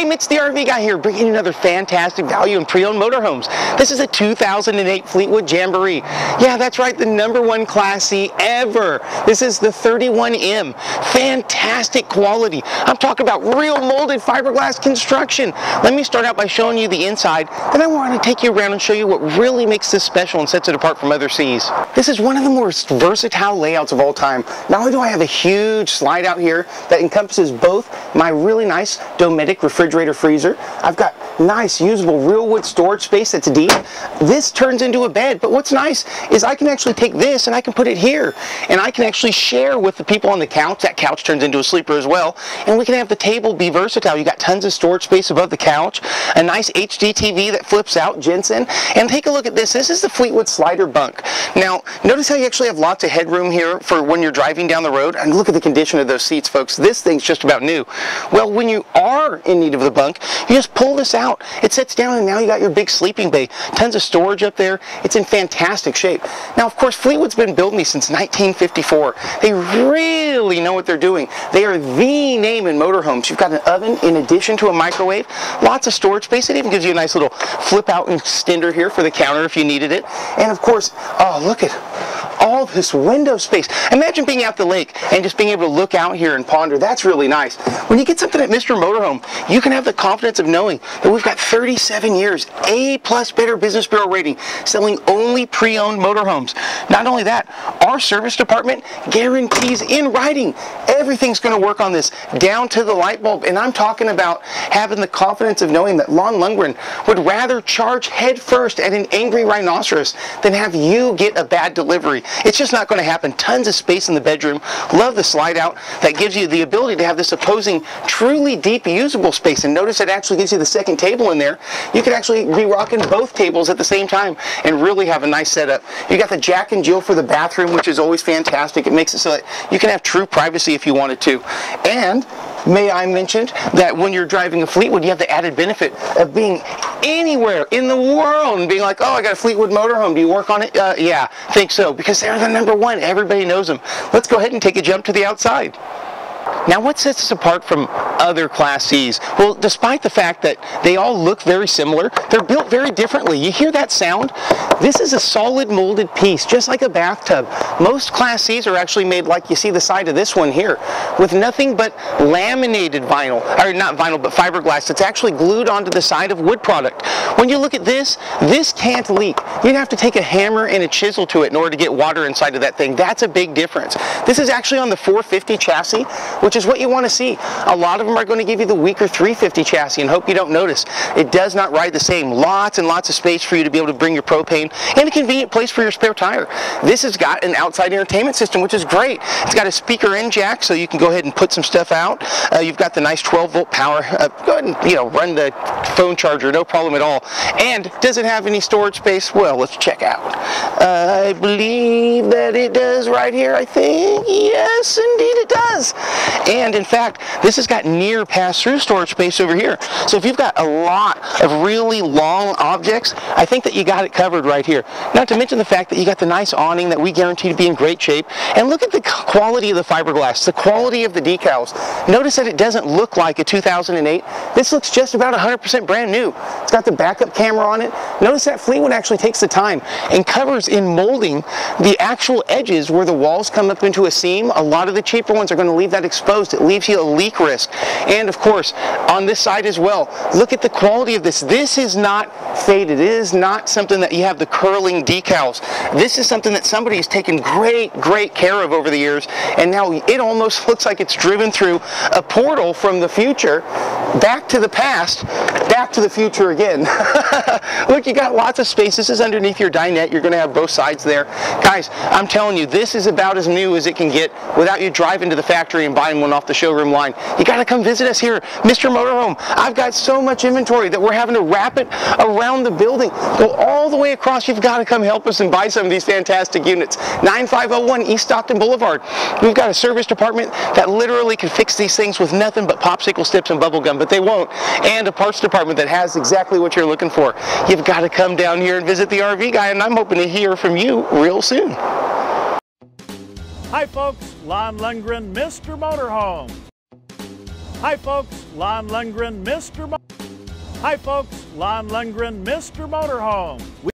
Hey, Mitch the RV guy here, bringing you another fantastic value in pre-owned motorhomes. This is a 2008 Fleetwood Jamoree. Yeah, that's right, the #1 Class C ever. This is the 31M. Fantastic quality. I'm talking about real molded fiberglass construction. Let me start out by showing you the inside, then I want to take you around and show you what really makes this special and sets it apart from other Cs. This is one of the most versatile layouts of all time. Not only do I have a huge slide out here that encompasses both my really nice Dometic refrigerator freezer. I've got nice usable real wood storage space that's deep. This turns into a bed, but what's nice is I can actually take this and I can put it here, and I can actually share with the people on the couch. That couch turns into a sleeper as well, and we can have the table be versatile. You got tons of storage space above the couch, a nice HD TV that flips out, Jensen, and take a look at this. This is the Fleetwood slider bunk. Now, notice how you actually have lots of headroom here for when you're driving down the road, and look at the condition of those seats, folks. This thing's just about new. Well, when you are in need of the bunk, you just pull this out. It sits down and now you got your big sleeping bay. Tons of storage up there. It's in fantastic shape. Now, of course, Fleetwood's been building these since 1954. They really know what they're doing. They are the name in motorhomes. You've got an oven in addition to a microwave. Lots of storage space. It even gives you a nice little flip out extender here for the counter if you needed it. And of course, oh, look at all this window space. Imagine being out the lake and just being able to look out here and ponder. That's really nice. When you get something at Mr. Motorhome, you can have the confidence of knowing that we've got 37 years, A+ Better Business Bureau rating, selling only pre-owned motorhomes. Not only that, our service department guarantees in writing everything's going to work on this, down to the light bulb. And I'm talking about having the confidence of knowing that Lon Lundgren would rather charge head first at an angry rhinoceros than have you get a bad delivery. It's just not going to happen. Tons of space in the bedroom. Love the slide out that gives you the ability to have this opposing truly deep usable space. And notice it actually gives you the second table in there. You could actually be rocking both tables at the same time and really have a nice setup. You got the Jack and Jill for the bathroom, which is always fantastic. It makes it so that you can have true privacy if you wanted to. And may I mention that when you're driving a Fleetwood, you have the added benefit of being anywhere in the world and being like, oh, I got a Fleetwood motorhome. Do you work on it? Yeah, I think so, because they're the #1. Everybody knows them. Let's go ahead and take a jump to the outside. Now, what sets us apart from other Class Cs? Well, despite the fact that they all look very similar, they're built very differently. You hear that sound? This is a solid molded piece, just like a bathtub. Most Class Cs are actually made like you see the side of this one here, with nothing but laminated vinyl, or not vinyl, but fiberglass that's actually glued onto the side of wood product. When you look at this, this can't leak. You'd have to take a hammer and a chisel to it in order to get water inside of that thing. That's a big difference. This is actually on the 450 chassis, which is what you want to see. A lot of them are going to give you the weaker 350 chassis, and hope you don't notice. It does not ride the same. Lots and lots of space for you to be able to bring your propane, and a convenient place for your spare tire. This has got an outside entertainment system, which is great. It's got a speaker in jack, so you can go ahead and put some stuff out. You've got the nice 12-volt power. Go ahead and run the phone charger, no problem at all. And does it have any storage space? Well, let's check out. I believe that it does right here, I think. Yes, indeed it does. And in fact, this has got near pass-through storage space over here. So if you've got a lot of really long objects, I think that you got it covered right here. Not to mention the fact that you got the nice awning that we guarantee to be in great shape. And look at the quality of the fiberglass, the quality of the decals. Notice that it doesn't look like a 2008. This looks just about 100% brand new. It's got the backup camera on it. Notice that Fleetwood actually takes the time and covers in molding the actual edges where the walls come up into a seam. A lot of the cheaper ones are going to leave that exposed. It leaves you a leak risk. And of course, on this side as well, look at the quality of this. This is not faded. It is not something that you have the curling decals. This is something that somebody's taken great care of over the years, and now it almost looks like it's driven through a portal from the future back to the past, back to the future again. Look, you got lots of space. This is underneath your dinette. You're going to have both sides there. Guys, I'm telling you, this is about as new as it can get without you driving to the factory and buying one off the showroom line. You got to come visit us here, Mr. Motorhome. I've got so much inventory that we're having to wrap it around the building. Go all the way across. You've got to come help us and buy some of these fantastic units. 9501 East Stockton Boulevard. We've got a service department that literally can fix these things with nothing but popsicle sticks and bubble gum, but they won't. And a parts department that has exactly what you're looking for. You've got to come down here and visit the RV guy, and I'm hoping to hear from you real soon. Hi folks, Lon Lundgren, Mr. Motorhome. Hi folks, Lon Lundgren, Mr. Motorhome.